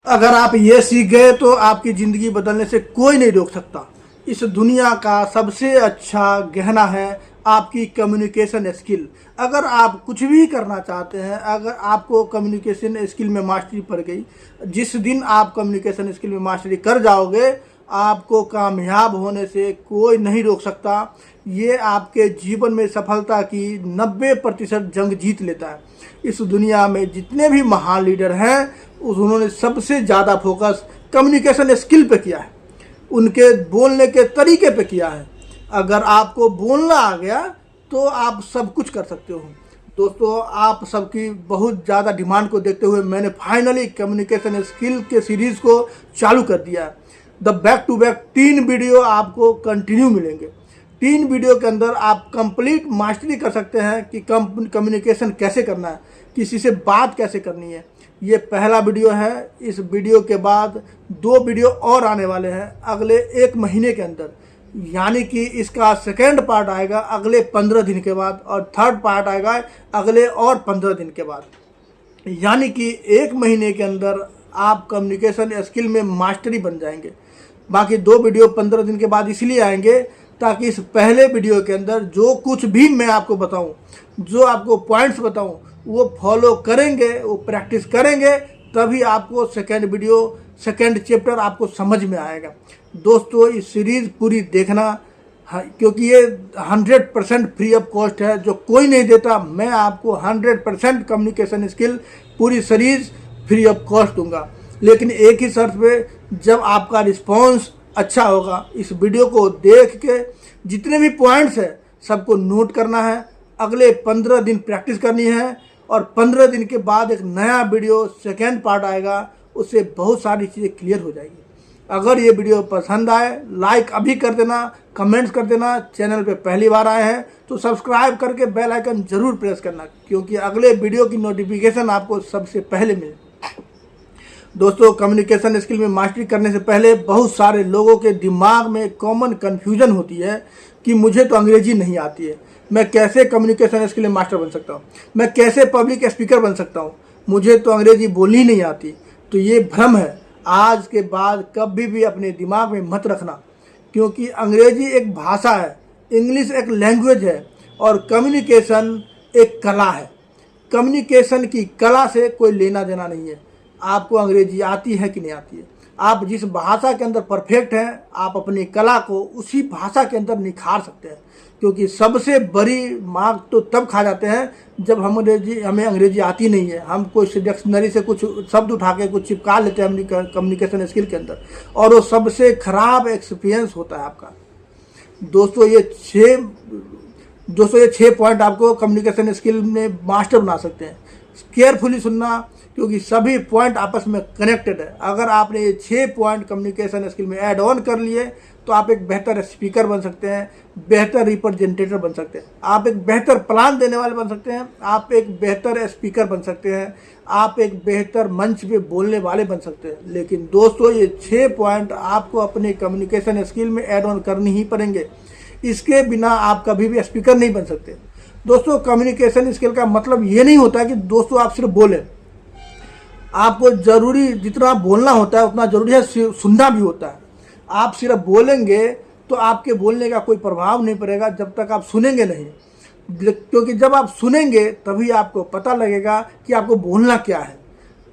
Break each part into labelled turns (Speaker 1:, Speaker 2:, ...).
Speaker 1: अगर आप ये सीख गए तो आपकी ज़िंदगी बदलने से कोई नहीं रोक सकता। इस दुनिया का सबसे अच्छा गहना है आपकी कम्युनिकेशन स्किल। अगर आप कुछ भी करना चाहते हैं, अगर आपको कम्युनिकेशन स्किल में मास्टरी पड़ गई, जिस दिन आप कम्युनिकेशन स्किल में मास्टरी कर जाओगे, आपको कामयाब होने से कोई नहीं रोक सकता। ये आपके जीवन में सफलता की 90% जंग जीत लेता है। इस दुनिया में जितने भी महान लीडर हैं, उन्होंने सबसे ज़्यादा फोकस कम्युनिकेशन स्किल पे किया है, उनके बोलने के तरीके पे किया है। अगर आपको बोलना आ गया तो आप सब कुछ कर सकते हो। दोस्तों, आप सबकी बहुत ज़्यादा डिमांड को देखते हुए मैंने फाइनली कम्युनिकेशन स्किल के सीरीज़ को चालू कर दिया है। The back to back 3 video आपको कंटिन्यू मिलेंगे। 3 वीडियो के अंदर आप कंप्लीट मास्टरी कर सकते हैं कि कम्युनिकेशन कैसे करना है, किसी से बात कैसे करनी है। ये पहला वीडियो है। इस वीडियो के बाद 2 वीडियो और आने वाले हैं अगले 1 महीने के अंदर, यानी कि इसका सेकेंड पार्ट आएगा अगले 15 दिन के बाद और थर्ड पार्ट आएगा अगले और 15 दिन के बाद। यानी कि 1 महीने के अंदर आप कम्युनिकेशन स्किल में मास्टरी बन जाएंगे। बाकी 2 वीडियो 15 दिन के बाद इसलिए आएंगे ताकि इस पहले वीडियो के अंदर जो कुछ भी मैं आपको बताऊं, जो आपको पॉइंट्स बताऊं, वो फॉलो करेंगे, वो प्रैक्टिस करेंगे, तभी आपको सेकेंड चैप्टर आपको समझ में आएगा। दोस्तों, इस सीरीज़ पूरी देखना, क्योंकि ये 100% फ्री ऑफ कॉस्ट है, जो कोई नहीं देता। मैं आपको 100% कम्युनिकेशन स्किल पूरी सीरीज़ फ्री ऑफ कॉस्ट दूंगा, लेकिन एक ही शर्त पे, जब आपका रिस्पॉन्स अच्छा होगा। इस वीडियो को देख के जितने भी पॉइंट्स हैं सबको नोट करना है, अगले 15 दिन प्रैक्टिस करनी है और 15 दिन के बाद एक नया वीडियो सेकेंड पार्ट आएगा, उससे बहुत सारी चीज़ें क्लियर हो जाएगी। अगर ये वीडियो पसंद आए, लाइक अभी कर देना, कमेंट्स कर देना। चैनल पे पहली बार आए हैं तो सब्सक्राइब करके बेल आइकन ज़रूर प्रेस करना, क्योंकि अगले वीडियो की नोटिफिकेशन आपको सबसे पहले मिले। दोस्तों, कम्युनिकेशन स्किल में मास्टरी करने से पहले बहुत सारे लोगों के दिमाग में कॉमन कन्फ्यूजन होती है कि मुझे तो अंग्रेजी नहीं आती है, मैं कैसे कम्युनिकेशन स्किल में मास्टर बन सकता हूँ, मैं कैसे पब्लिक स्पीकर बन सकता हूँ, मुझे तो अंग्रेजी बोलनी ही नहीं आती। तो ये भ्रम है। आज के बाद कभी भी अपने दिमाग में मत रखना, क्योंकि अंग्रेजी एक भाषा है, इंग्लिश एक लैंग्वेज है और कम्युनिकेशन एक कला है। कम्युनिकेशन की कला से कोई लेना देना नहीं है। आपको अंग्रेजी आती है कि नहीं आती है, आप जिस भाषा के अंदर परफेक्ट हैं, आप अपनी कला को उसी भाषा के अंदर निखार सकते हैं। क्योंकि सबसे बड़ी मार्क तो तब खा जाते हैं जब हमें अंग्रेजी आती नहीं है। हम कोई डिक्शनरी से कुछ शब्द उठा के कुछ चिपका लेते हैं अपनी कम्युनिकेशन स्किल के अंदर, और वो सबसे खराब एक्सपीरियंस होता है आपका। दोस्तों, ये 6 पॉइंट आपको कम्युनिकेशन स्किल में मास्टर बना सकते हैं। केयरफुली सुनना, क्योंकि सभी पॉइंट आपस में कनेक्टेड है। अगर आपने ये 6 पॉइंट कम्युनिकेशन स्किल में ऐड ऑन कर लिए तो आप एक बेहतर स्पीकर बन सकते हैं, बेहतर रिप्रेजेंटेटर बन सकते हैं, आप एक बेहतर प्लान देने वाले बन सकते हैं, आप एक बेहतर स्पीकर बन सकते हैं, आप एक बेहतर मंच पे बोलने वाले बन सकते हैं। लेकिन दोस्तों, ये 6 पॉइंट आपको अपने कम्युनिकेशन स्किल में ऐड ऑन करनी ही पड़ेंगे। इसके बिना आप कभी भी स्पीकर नहीं बन सकते। दोस्तों, कम्युनिकेशन स्किल का मतलब ये नहीं होता कि दोस्तों आप सिर्फ बोलें। आपको ज़रूरी जितना बोलना होता है उतना ज़रूरी है सुनना भी होता है। आप सिर्फ बोलेंगे तो आपके बोलने का कोई प्रभाव नहीं पड़ेगा जब तक आप सुनेंगे नहीं, क्योंकि जब आप सुनेंगे तभी आपको पता लगेगा कि आपको बोलना क्या है।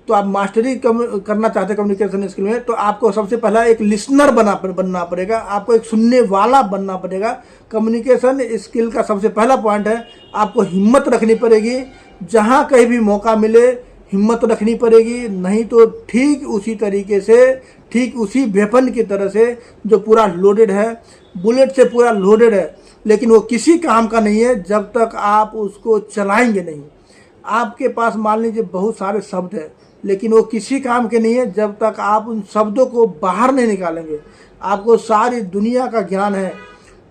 Speaker 1: तो आप मास्टरी करना चाहते हैं कम्युनिकेशन स्किल में, तो आपको सबसे पहला एक लिसनर बनना पड़ेगा, आपको एक सुनने वाला बनना पड़ेगा। कम्युनिकेशन स्किल का सबसे पहला पॉइंट है, आपको हिम्मत रखनी पड़ेगी। जहाँ कहीं भी मौका मिले हिम्मत रखनी पड़ेगी, नहीं तो ठीक उसी तरीके से, ठीक उसी वेपन की तरह से जो पूरा लोडेड है, बुलेट से पूरा लोडेड है, लेकिन वो किसी काम का नहीं है जब तक आप उसको चलाएंगे नहीं। आपके पास मान लीजिए बहुत सारे शब्द हैं, लेकिन वो किसी काम के नहीं है जब तक आप उन शब्दों को बाहर नहीं निकालेंगे। आपको सारी दुनिया का ज्ञान है,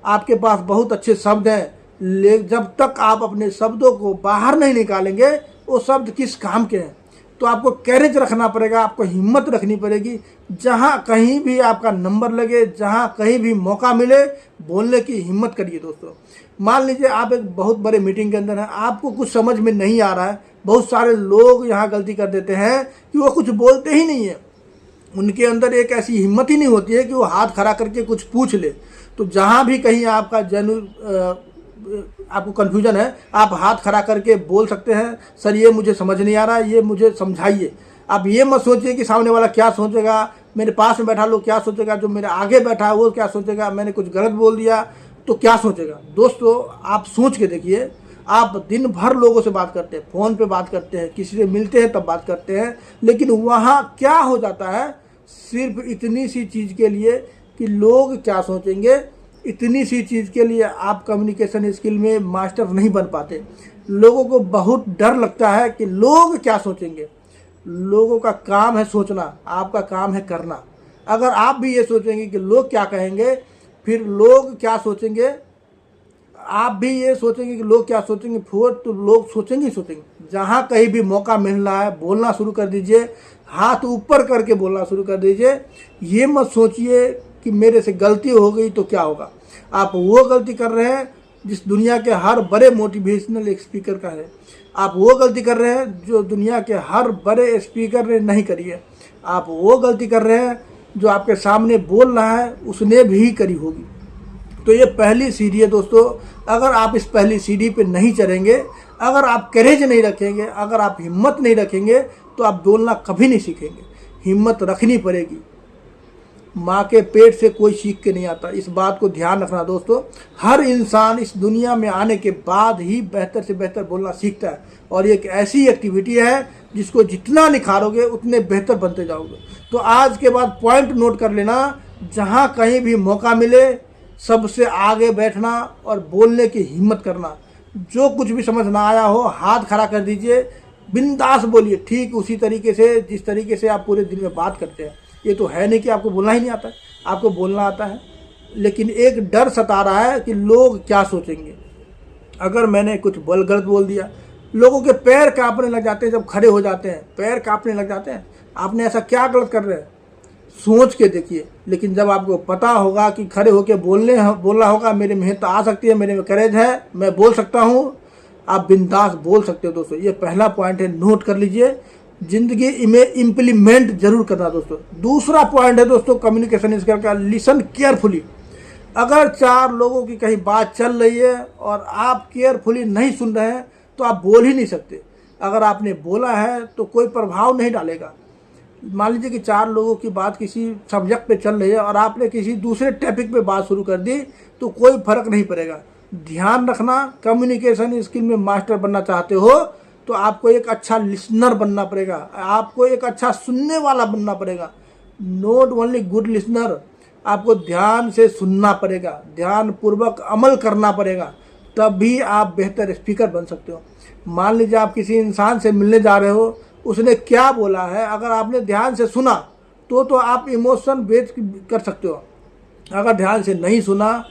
Speaker 1: आपके पास बहुत अच्छे शब्द हैं, जब तक आप अपने शब्दों को बाहर नहीं निकालेंगे वो शब्द किस काम के हैं। तो आपको करेज रखना पड़ेगा, आपको हिम्मत रखनी पड़ेगी। जहाँ कहीं भी आपका नंबर लगे, जहाँ कहीं भी मौका मिले, बोलने की हिम्मत करिए। दोस्तों, मान लीजिए आप एक बहुत बड़े मीटिंग के अंदर हैं, आपको कुछ समझ में नहीं आ रहा है। बहुत सारे लोग यहाँ गलती कर देते हैं कि वो कुछ बोलते ही नहीं है, उनके अंदर एक ऐसी हिम्मत ही नहीं होती है कि वो हाथ खड़ा करके कुछ पूछ ले। तो जहाँ भी कहीं आपका आपको कन्फ्यूजन है, आप हाथ खड़ा करके बोल सकते हैं, सर ये मुझे समझ नहीं आ रहा, ये मुझे समझाइए। आप ये मत सोचिए कि सामने वाला क्या सोचेगा, मेरे पास में बैठा लोग क्या सोचेगा, जो मेरे आगे बैठा है वो क्या सोचेगा, मैंने कुछ गलत बोल दिया तो क्या सोचेगा। दोस्तों आप सोच के देखिए, आप दिन भर लोगों से बात करते हैं, फ़ोन पे बात करते हैं, किसी से मिलते हैं तब बात करते हैं, लेकिन वहाँ क्या हो जाता है, सिर्फ इतनी सी चीज़ के लिए कि लोग क्या सोचेंगे, इतनी सी चीज़ के लिए आप कम्युनिकेशन स्किल में मास्टर नहीं बन पाते। लोगों को बहुत डर लगता है कि लोग क्या सोचेंगे। लोगों का काम है सोचना, आपका काम है करना। अगर आप भी ये सोचेंगे कि लोग क्या कहेंगे, फिर लोग क्या सोचेंगे, आप भी ये सोचेंगे कि लोग क्या सोचेंगे, फिर तो लोग सोचेंगे ही सोचेंगे। जहाँ कहीं भी मौका मिल रहा है बोलना शुरू कर दीजिए, हाथ ऊपर करके बोलना शुरू कर दीजिए। ये मत सोचिए कि मेरे से गलती हो गई तो क्या होगा। आप वो गलती कर रहे हैं जिस दुनिया के हर बड़े मोटिवेशनल स्पीकर का है। आप वो गलती कर रहे हैं जो दुनिया के हर बड़े स्पीकर ने नहीं करी है। आप वो गलती कर रहे हैं जो आपके सामने बोल रहा है उसने भी करी होगी। तो ये पहली सीढ़ी है दोस्तों। अगर आप इस पहली सीढ़ी पे नहीं चढ़ेंगे, अगर आप करेज नहीं रखेंगे, अगर आप हिम्मत नहीं रखेंगे, तो आप बोलना कभी नहीं सीखेंगे। हिम्मत रखनी पड़ेगी। माँ के पेट से कोई सीख के नहीं आता, इस बात को ध्यान रखना दोस्तों। हर इंसान इस दुनिया में आने के बाद ही बेहतर से बेहतर बोलना सीखता है, और ये एक ऐसी एक्टिविटी है जिसको जितना निखारोगे उतने बेहतर बनते जाओगे। तो आज के बाद पॉइंट नोट कर लेना, जहाँ कहीं भी मौका मिले सबसे आगे बैठना और बोलने की हिम्मत करना। जो कुछ भी समझ ना आया हो हाथ खड़ा कर दीजिए, बिंदास बोलिए, ठीक उसी तरीके से जिस तरीके से आप पूरे दिन में बात करते हैं। ये तो है नहीं कि आपको बोलना ही नहीं आता है, आपको बोलना आता है, लेकिन एक डर सता रहा है कि लोग क्या सोचेंगे। अगर मैंने कुछ गलत बोल दिया, लोगों के पैर कांपने लग जाते हैं। जब खड़े हो जाते हैं पैर कांपने लग जाते हैं। आपने ऐसा क्या गलत कर रहे हैं, सोच के देखिए। लेकिन जब आपको पता होगा कि खड़े होकर बोलना होगा, मेरे में हिम्मत आ सकती है, मेरे में करेज है, मैं बोल सकता हूँ, आप बिंदास बोल सकते हो दोस्तों। ये पहला पॉइंट है, नोट कर लीजिए। जिंदगी में इम्प्लीमेंट जरूर करना दोस्तों। दूसरा पॉइंट है दोस्तों कम्युनिकेशन स्किल का, लिसन केयरफुली। अगर चार लोगों की कहीं बात चल रही है और आप केयरफुली नहीं सुन रहे हैं तो आप बोल ही नहीं सकते। अगर आपने बोला है तो कोई प्रभाव नहीं डालेगा। मान लीजिए कि चार लोगों की बात किसी सब्जेक्ट पे चल रही है और आपने किसी दूसरे टॉपिक पे बात शुरू कर दी तो कोई फर्क नहीं पड़ेगा। ध्यान रखना, कम्युनिकेशन स्किल में मास्टर बनना चाहते हो तो आपको एक अच्छा लिसनर बनना पड़ेगा, आपको एक अच्छा सुनने वाला बनना पड़ेगा। नॉट ओनली गुड लिसनर, आपको ध्यान से सुनना पड़ेगा, ध्यान पूर्वक अमल करना पड़ेगा, तब भी आप बेहतर स्पीकर बन सकते हो। मान लीजिए आप किसी इंसान से मिलने जा रहे हो, उसने क्या बोला है, अगर आपने ध्यान से सुना तो आप इमोशन बेच कर सकते हो। अगर ध्यान से नहीं सुना,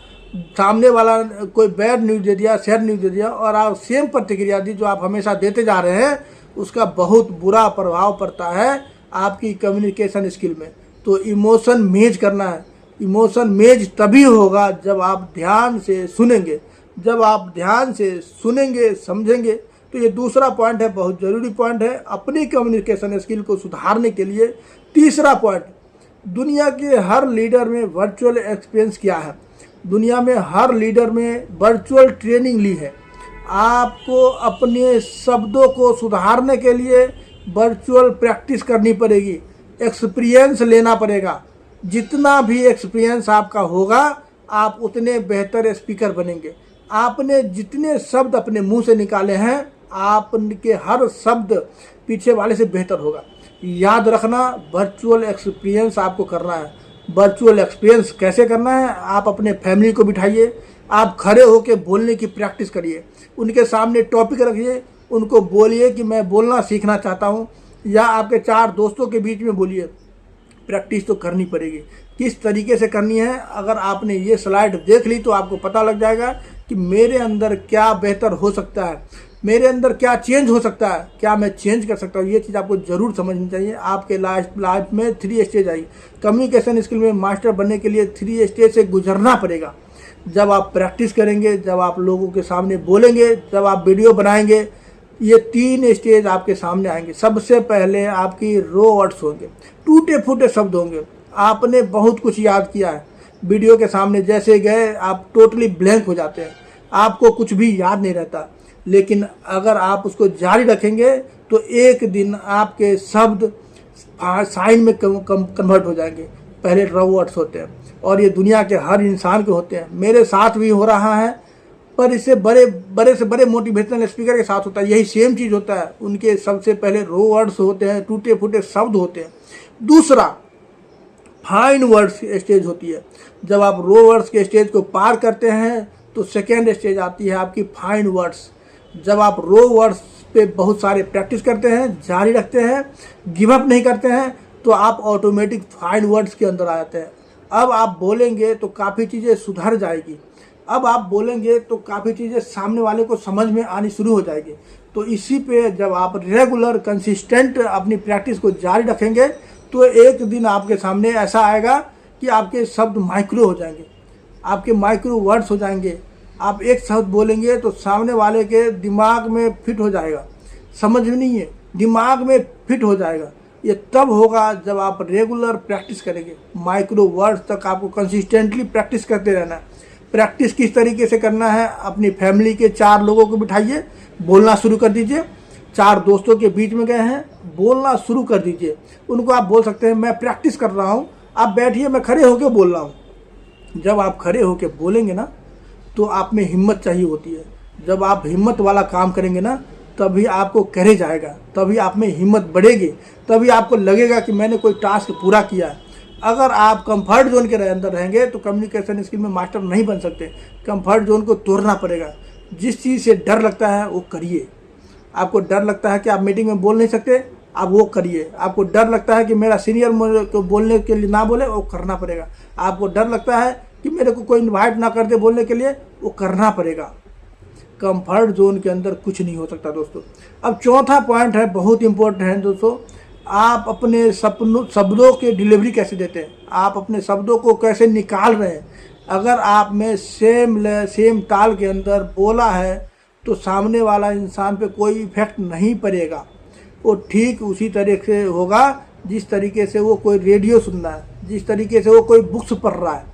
Speaker 1: सामने वाला कोई बैड न्यूज़ दे दिया, सैड न्यूज़ दे दिया और आप सेम प्रतिक्रिया दी जो आप हमेशा देते जा रहे हैं, उसका बहुत बुरा प्रभाव पड़ता है आपकी कम्युनिकेशन स्किल में। तो इमोशन मैच करना है। इमोशन मैच तभी होगा जब आप ध्यान से सुनेंगे। जब आप ध्यान से सुनेंगे, समझेंगे। तो ये दूसरा पॉइंट है, बहुत ज़रूरी पॉइंट है अपनी कम्युनिकेशन स्किल को सुधारने के लिए। तीसरा पॉइंट, दुनिया के हर लीडर में वर्चुअल एक्सपीरियंस क्या है। दुनिया में हर लीडर में वर्चुअल ट्रेनिंग ली है। आपको अपने शब्दों को सुधारने के लिए वर्चुअल प्रैक्टिस करनी पड़ेगी, एक्सपीरियंस लेना पड़ेगा। जितना भी एक्सपीरियंस आपका होगा आप उतने बेहतर स्पीकर बनेंगे। आपने जितने शब्द अपने मुंह से निकाले हैं, आपके हर शब्द पीछे वाले से बेहतर होगा। याद रखना, वर्चुअल एक्सपीरियंस आपको करना है। वर्चुअल एक्सपीरियंस कैसे करना है, आप अपने फैमिली को बिठाइए, आप खड़े होकर बोलने की प्रैक्टिस करिए, उनके सामने टॉपिक रखिए, उनको बोलिए कि मैं बोलना सीखना चाहता हूँ, या आपके चार दोस्तों के बीच में बोलिए। प्रैक्टिस तो करनी पड़ेगी। किस तरीके से करनी है, अगर आपने ये स्लाइड देख ली तो आपको पता लग जाएगा कि मेरे अंदर क्या बेहतर हो सकता है, मेरे अंदर क्या चेंज हो सकता है, क्या मैं चेंज कर सकता हूँ। ये चीज़ आपको ज़रूर समझनी चाहिए। आपके लाइफ में 3 स्टेज आई। कम्युनिकेशन स्किल में मास्टर बनने के लिए 3 स्टेज से गुजरना पड़ेगा। जब आप प्रैक्टिस करेंगे, जब आप लोगों के सामने बोलेंगे, जब आप वीडियो बनाएंगे, ये 3 स्टेज आपके सामने आएंगे। सबसे पहले आपकी रो वर्ड्स होंगे, टूटे फूटे शब्द होंगे। आपने बहुत कुछ याद किया है, वीडियो के सामने जैसे गए आप टोटली ब्लैंक हो जाते हैं, आपको कुछ भी याद नहीं रहता। लेकिन अगर आप उसको जारी रखेंगे तो एक दिन आपके शब्द साइन में कन्वर्ट हो जाएंगे। पहले रो वर्ड्स होते हैं और ये दुनिया के हर इंसान के होते हैं, मेरे साथ भी हो रहा है, पर इससे बड़े से बड़े मोटिवेशनल स्पीकर के साथ होता है। यही सेम चीज़ होता है, उनके सबसे पहले रो वर्ड्स होते हैं, टूटे फूटे शब्द होते हैं। दूसरा फाइन वर्ड्स स्टेज होती है। जब आप रो वर्ड्स के स्टेज को पार करते हैं तो सेकेंड स्टेज आती है आपकी फाइन वर्ड्स। जब आप रो वर्ड्स पे बहुत सारे प्रैक्टिस करते हैं, जारी रखते हैं, गिव अप नहीं करते हैं, तो आप ऑटोमेटिक फाइन वर्ड्स के अंदर आ जाते हैं। अब आप बोलेंगे तो काफ़ी चीज़ें सुधर जाएगी, अब आप बोलेंगे तो काफ़ी चीज़ें सामने वाले को समझ में आनी शुरू हो जाएगी। तो इसी पे जब आप रेगुलर कंसिस्टेंट अपनी प्रैक्टिस को जारी रखेंगे तो एक दिन आपके सामने ऐसा आएगा कि आपके शब्द माइक्रो हो जाएंगे, आपके माइक्रो वर्ड्स हो जाएंगे। आप एक शब्द बोलेंगे तो सामने वाले के दिमाग में फिट हो जाएगा, समझ में नहीं है, दिमाग में फिट हो जाएगा। ये तब होगा जब आप रेगुलर प्रैक्टिस करेंगे। माइक्रो वर्ड्स तक आपको कंसिस्टेंटली प्रैक्टिस करते रहना है। प्रैक्टिस किस तरीके से करना है, अपनी फैमिली के 4 लोगों को बिठाइए, बोलना शुरू कर दीजिए। 4 दोस्तों के बीच में गए हैं, बोलना शुरू कर दीजिए। उनको आप बोल सकते हैं मैं प्रैक्टिस कर रहा हूँ, आप बैठिए, मैं खड़े होकर बोल रहा हूँ। जब आप खड़े होकर बोलेंगे ना तो आप में हिम्मत चाहिए होती है। जब आप हिम्मत वाला काम करेंगे ना तभी आपको करेज आएगा, तभी आप में हिम्मत बढ़ेगी, तभी आपको लगेगा कि मैंने कोई टास्क पूरा किया है। अगर आप कंफर्ट जोन के अंदर रहेंगे तो कम्युनिकेशन स्किल में मास्टर नहीं बन सकते। कंफर्ट जोन को तोड़ना पड़ेगा। जिस चीज़ से डर लगता है वो करिए। आपको डर लगता है कि आप मीटिंग में बोल नहीं सकते, आप वो करिए। आपको डर लगता है कि मेरा सीनियर को बोलने के लिए ना बोले, वो करना पड़ेगा। आपको डर लगता है कि मेरे को कोई इन्वाइट ना कर दे बोलने के लिए, वो करना पड़ेगा। कंफर्ट जोन के अंदर कुछ नहीं हो सकता दोस्तों। अब चौथा पॉइंट है, बहुत इंपॉर्टेंट है दोस्तों, आप अपने शब्दों के डिलीवरी कैसे देते हैं, आप अपने शब्दों को कैसे निकाल रहे हैं। अगर आप में सेम ताल के अंदर बोला है तो सामने वाला इंसान पे कोई इफेक्ट नहीं पड़ेगा। वो ठीक उसी तरीके से होगा जिस तरीके से वो कोई रेडियो सुन रहा है, जिस तरीके से वो कोई बुक्स पढ़ रहा है,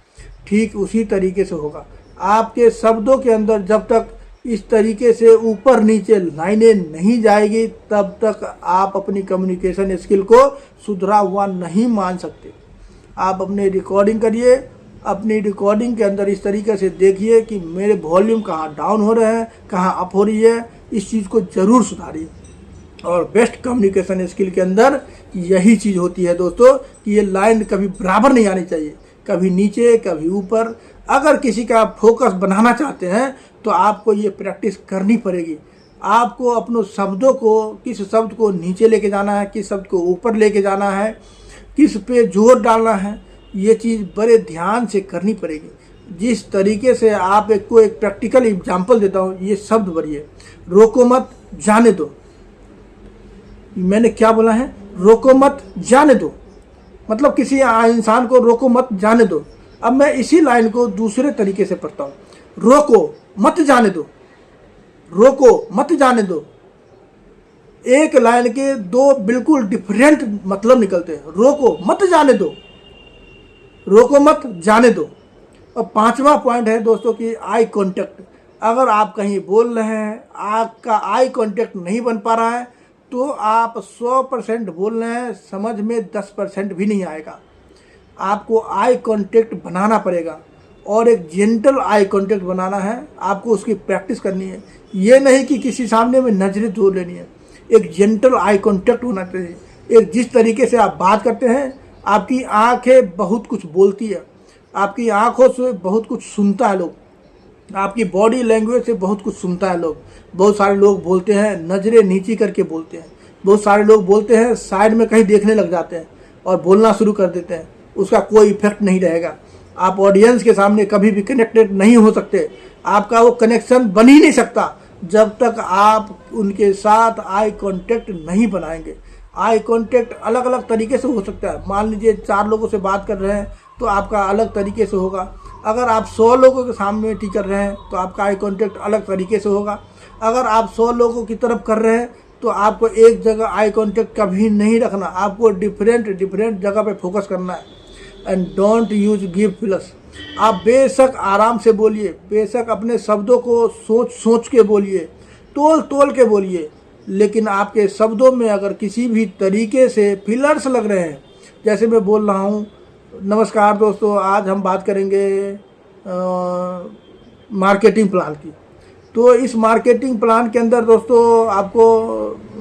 Speaker 1: ठीक उसी तरीके से होगा। आपके शब्दों के अंदर जब तक इस तरीके से ऊपर नीचे लाइनें नहीं जाएगी तब तक आप अपनी कम्युनिकेशन स्किल को सुधरा हुआ नहीं मान सकते। आप अपने रिकॉर्डिंग करिए, अपनी रिकॉर्डिंग के अंदर इस तरीके से देखिए कि मेरे वॉल्यूम कहाँ डाउन हो रहे हैं, कहाँ अप हो रही है, इस चीज़ को ज़रूर सुधारिए। और बेस्ट कम्युनिकेशन स्किल के अंदर यही चीज़ होती है दोस्तों कि ये लाइन कभी बराबर नहीं आनी चाहिए, कभी नीचे कभी ऊपर। अगर किसी का फोकस बनाना चाहते हैं तो आपको ये प्रैक्टिस करनी पड़ेगी। आपको अपने शब्दों को, किस शब्द को नीचे लेके जाना है, किस शब्द को ऊपर लेके जाना है, किस पे जोर डालना है, ये चीज़ बड़े ध्यान से करनी पड़ेगी। जिस तरीके से आप एक प्रैक्टिकल एग्जांपल देता हूँ, ये शब्द बढ़िए, रोको मत जाने दो। मैंने क्या बोला है, रोको मत जाने दो, मतलब किसी इंसान को रोको मत जाने दो। अब मैं इसी लाइन को दूसरे तरीके से पढ़ता हूँ, रोको मत जाने दो, रोको मत जाने दो। एक लाइन के 2 बिल्कुल डिफरेंट मतलब निकलते हैं। रोको मत जाने दो, रोको मत जाने दो। और 5वां पॉइंट है दोस्तों कि आई कांटेक्ट। अगर आप कहीं बोल रहे हैं, आपका आई कांटेक्ट नहीं बन पा रहा है तो आप 100% बोल रहे हैं, समझ में 10% भी नहीं आएगा। आपको आई कांटेक्ट बनाना पड़ेगा और एक जेंटल आई कांटेक्ट बनाना है। आपको उसकी प्रैक्टिस करनी है। ये नहीं कि किसी सामने में नजरें जोड़ लेनी है, एक जेंटल आई कांटेक्ट होना चाहिए। एक जिस तरीके से आप बात करते हैं, आपकी आंखें बहुत कुछ बोलती है, आपकी आंखों से बहुत कुछ सुनता है लोग, आपकी बॉडी लैंग्वेज से बहुत कुछ सुनता है लोग। बहुत सारे लोग बोलते हैं नज़रें नीची करके बोलते हैं, बहुत सारे लोग बोलते हैं साइड में कहीं देखने लग जाते हैं और बोलना शुरू कर देते हैं, उसका कोई इफेक्ट नहीं रहेगा। आप ऑडियंस के सामने कभी भी कनेक्टेड नहीं हो सकते, आपका वो कनेक्शन बन ही नहीं सकता जब तक आप उनके साथ आई कांटेक्ट नहीं बनाएंगे। आई कांटेक्ट अलग अलग तरीके से हो सकता है। मान लीजिए 4 लोगों से बात कर रहे हैं तो आपका अलग तरीके से होगा। अगर आप 100 लोगों के सामने मीटिंग कर रहे हैं तो आपका आई कांटेक्ट अलग तरीके से होगा। अगर आप 100 लोगों की तरफ कर रहे हैं तो आपको एक जगह आई कांटेक्ट कभी नहीं रखना, आपको डिफरेंट जगह पे फोकस करना है। And don't use give fillers. आप बेशक आराम से बोलिए, बेशक अपने शब्दों को सोच के बोलिए, तोल के बोलिए, लेकिन आपके शब्दों में अगर किसी भी तरीके से फिलर्स लग रहे हैं, जैसे मैं बोल रहा हूँ, नमस्कार दोस्तों, आज हम बात करेंगे मार्केटिंग प्लान की। तो इस मार्केटिंग प्लान के अंदर दोस्तों आपको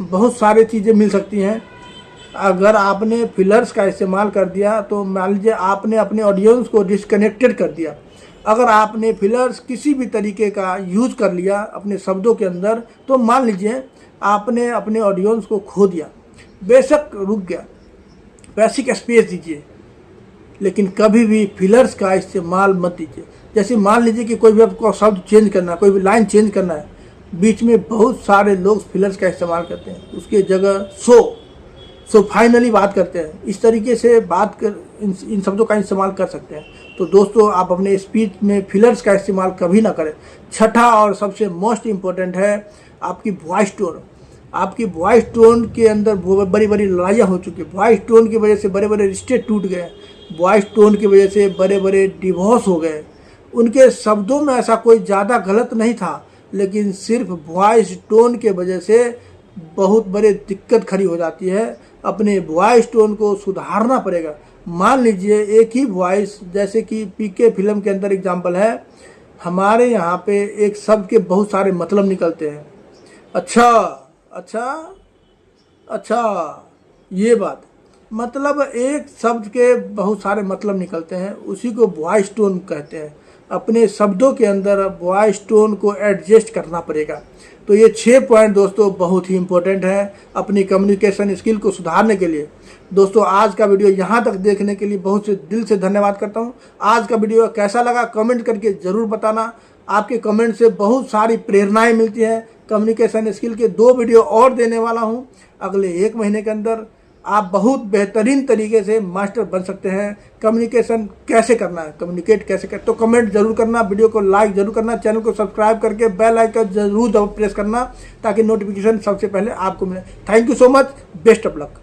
Speaker 1: बहुत सारी चीज़ें मिल सकती हैं। अगर आपने फिलर्स का इस्तेमाल कर दिया तो मान लीजिए आपने अपने ऑडियंस को डिस्कनेक्टेड कर दिया। अगर आपने फिलर्स किसी भी तरीके का यूज़ कर लिया अपने शब्दों के अंदर तो मान लीजिए आपने अपने ऑडियंस को खो दिया। बेशक रुक गया, बेसिक स्पेस दीजिए, लेकिन कभी भी फिलर्स का इस्तेमाल मत दीजिए। जैसे मान लीजिए कि कोई भी आपको शब्द चेंज करना है, कोई भी लाइन चेंज करना है, बीच में बहुत सारे लोग फिलर्स का इस्तेमाल करते हैं, उसके जगह सो फाइनली बात करते हैं। इस तरीके से बात कर इन शब्दों का इस्तेमाल कर सकते हैं। तो दोस्तों आप अपने स्पीच में फिलर्स का इस्तेमाल कभी ना करें। छठा और सबसे मोस्ट इम्पोर्टेंट है आपकी वॉइस टोन। आपकी वॉइस टोन के अंदर बड़ी बड़ी लड़ाइयाँ हो चुकी है। वॉइस टोन की वजह से बड़े बड़े रिश्ते टूट गए, वॉइस टोन की वजह से बड़े बड़े डिवोर्स हो गए। उनके शब्दों में ऐसा कोई ज़्यादा गलत नहीं था, लेकिन सिर्फ वॉइस टोन के वजह से बहुत बड़े दिक्कत खड़ी हो जाती है। अपने वॉइस टोन को सुधारना पड़ेगा। मान लीजिए एक ही वॉइस, जैसे कि पीके फिल्म के अंदर एग्जांपल है, हमारे यहाँ पे एक शब्द के बहुत सारे मतलब निकलते हैं। अच्छा अच्छा अच्छा, ये बात मतलब एक शब्द के बहुत सारे मतलब निकलते हैं, उसी को वॉइस टोन कहते हैं। अपने शब्दों के अंदर वॉइस टोन को एडजस्ट करना पड़ेगा। तो ये 6 पॉइंट दोस्तों बहुत ही इंपॉर्टेंट है अपनी कम्युनिकेशन स्किल को सुधारने के लिए। दोस्तों आज का वीडियो यहाँ तक देखने के लिए बहुत से दिल से धन्यवाद करता हूँ। आज का वीडियो कैसा लगा कमेंट करके ज़रूर बताना। आपके कमेंट से बहुत सारी प्रेरणाएँ मिलती हैं। कम्युनिकेशन स्किल के 2 वीडियो और देने वाला हूँ अगले 1 महीने के अंदर। आप बहुत बेहतरीन तरीके से मास्टर बन सकते हैं। कम्युनिकेशन कैसे करना है, कम्युनिकेट कैसे कर, तो कमेंट जरूर करना, वीडियो को लाइक जरूर करना, चैनल को सब्सक्राइब करके बेल आइकन जरूर प्रेस करना ताकि नोटिफिकेशन सबसे पहले आपको मिले। Thank you so much, best of luck.